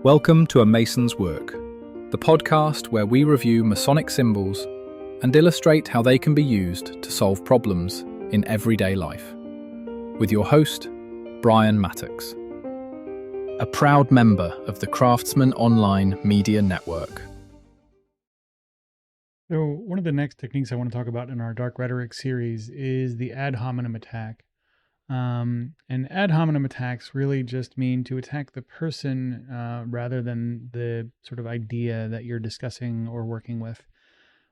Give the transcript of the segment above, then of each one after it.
Welcome to A Mason's Work, the podcast where we review Masonic symbols and illustrate how they can be used to solve problems in everyday life. With your host, Brian Mattox, a proud member of the Craftsman Online Media Network. So one of the next techniques I want to talk about in our Dark Rhetoric series is the ad hominem attack. And ad hominem attacks really just mean to attack the person rather than the sort of idea that you're discussing or working with.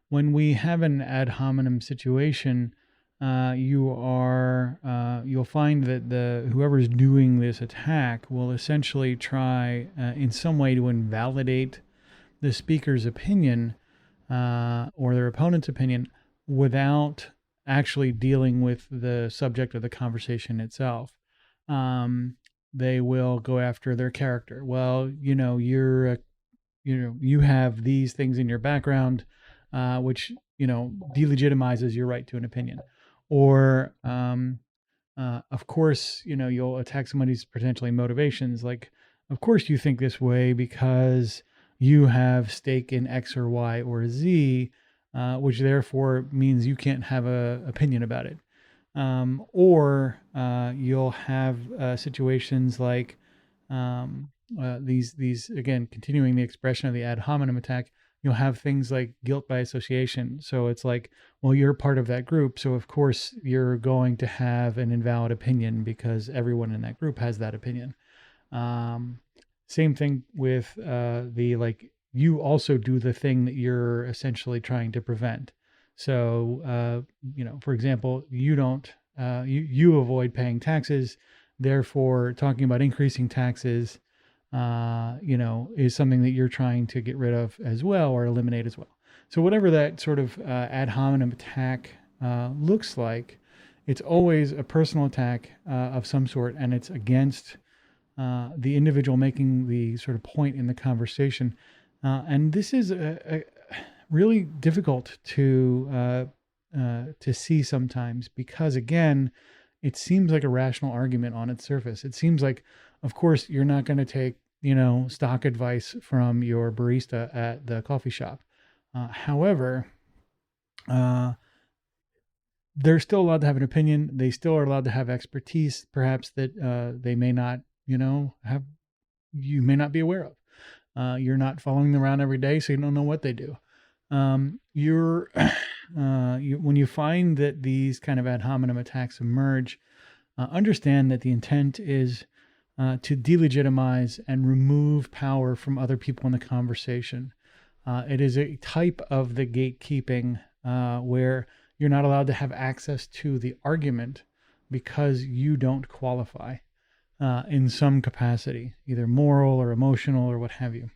When we have an ad hominem situation, you'll find that whoever's doing this attack will essentially try in some way to invalidate the speaker's opinion or their opponent's opinion without actually dealing with the subject of the conversation itself. They will go after their character. Well, you have these things in your background, which, delegitimizes your right to an opinion. Or, of course, you'll attack somebody's potentially motivations. Like, of course you think this way because you have stake in X or Y or Z, which therefore means you can't have an opinion about it. Or you'll have situations like these again, continuing the expression of the ad hominem attack, you'll have things like guilt by association. So it's like, well, you're part of that group, so of course you're going to have an invalid opinion because everyone in that group has that opinion. Same thing with you also do the thing that you're essentially trying to prevent. So, for example, you avoid paying taxes, therefore talking about increasing taxes, is something that you're trying to get rid of as well or eliminate as well. So whatever that sort of ad hominem attack looks like, it's always a personal attack of some sort, and it's against the individual making the sort of point in the conversation. And this is a really difficult to see sometimes because, again, it seems like a rational argument on its surface. It seems like, of course, you're not going to take, stock advice from your barista at the coffee shop. However, they're still allowed to have an opinion. They still are allowed to have expertise, perhaps that they may not, you may not be aware of. You're not following them around every day, so you don't know what they do. When you find that these kind of ad hominem attacks emerge, understand that the intent is to delegitimize and remove power from other people in the conversation. It is a type of the gatekeeping where you're not allowed to have access to the argument because you don't qualify in some capacity, either moral or emotional or what have you.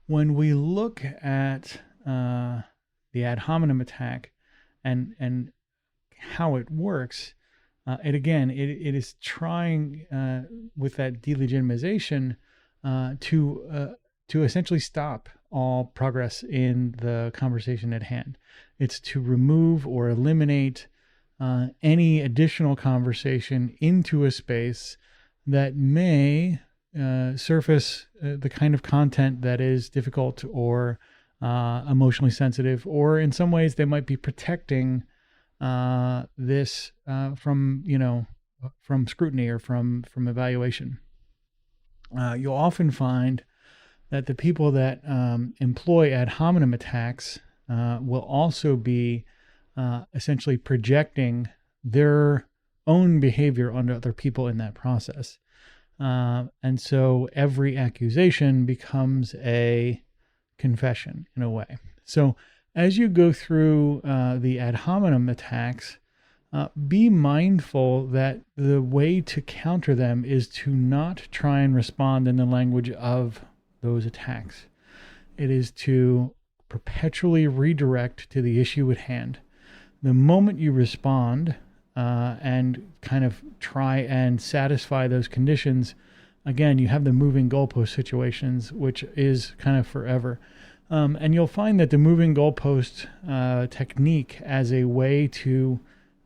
When we look at the ad hominem attack and how it works, it is trying with that delegitimization to essentially stop all progress in the conversation at hand. It's to remove or eliminate any additional conversation into a space that may surface the kind of content that is difficult or emotionally sensitive, or in some ways they might be protecting this from scrutiny or from evaluation. You'll often find that the people that employ ad hominem attacks will also be essentially projecting their own behavior onto other people in that process. And so every accusation becomes a confession in a way. So as you go through the ad hominem attacks, be mindful that the way to counter them is to not try and respond in the language of those attacks. It is to perpetually redirect to the issue at hand. The moment you respond and kind of try and satisfy those conditions, again, you have the moving goalpost situations, which is kind of forever. And you'll find that the moving goalpost technique as a way to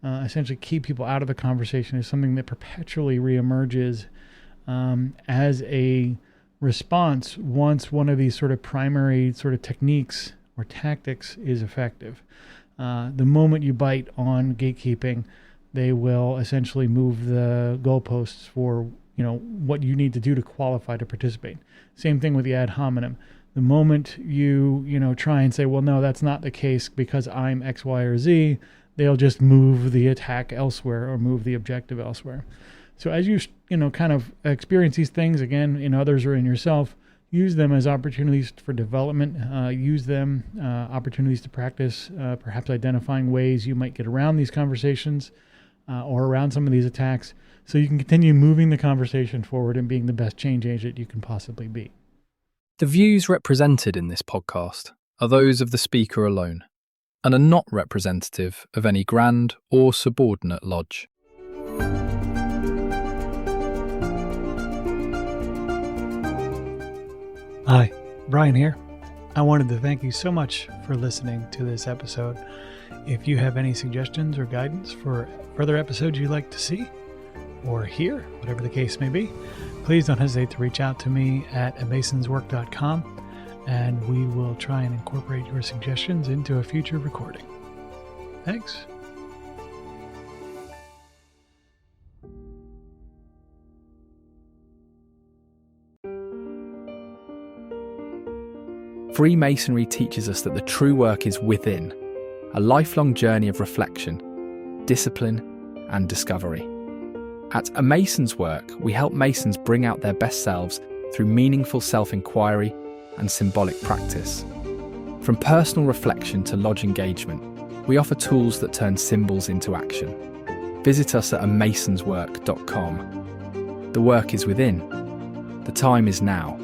essentially keep people out of the conversation is something that perpetually reemerges as a response once one of these sort of primary sort of techniques or tactics is effective. The moment you bite on gatekeeping, they will essentially move the goalposts for what you need to do to qualify to participate. Same thing with the ad hominem. The moment you try and say, well, no, that's not the case because I'm X, Y, or Z, they'll just move the attack elsewhere or move the objective elsewhere. So as you kind of experience these things again in others or in yourself, use them as opportunities for development. Use them opportunities to practice, perhaps identifying ways you might get around these conversations or around some of these attacks, so you can continue moving the conversation forward and being the best change agent you can possibly be. The views represented in this podcast are those of the speaker alone and are not representative of any grand or subordinate lodge. Hi, Brian here. I wanted to thank you so much for listening to this episode. If you have any suggestions or guidance for further episodes you'd like to see or hear, whatever the case may be, please don't hesitate to reach out to me at amasonswork.com, and we will try and incorporate your suggestions into a future recording. Thanks. Freemasonry teaches us that the true work is within, a lifelong journey of reflection, discipline, and discovery. At A Mason's Work, we help Masons bring out their best selves through meaningful self-inquiry and symbolic practice. From personal reflection to lodge engagement, we offer tools that turn symbols into action. Visit us at amasonswork.com. The work is within. The time is now.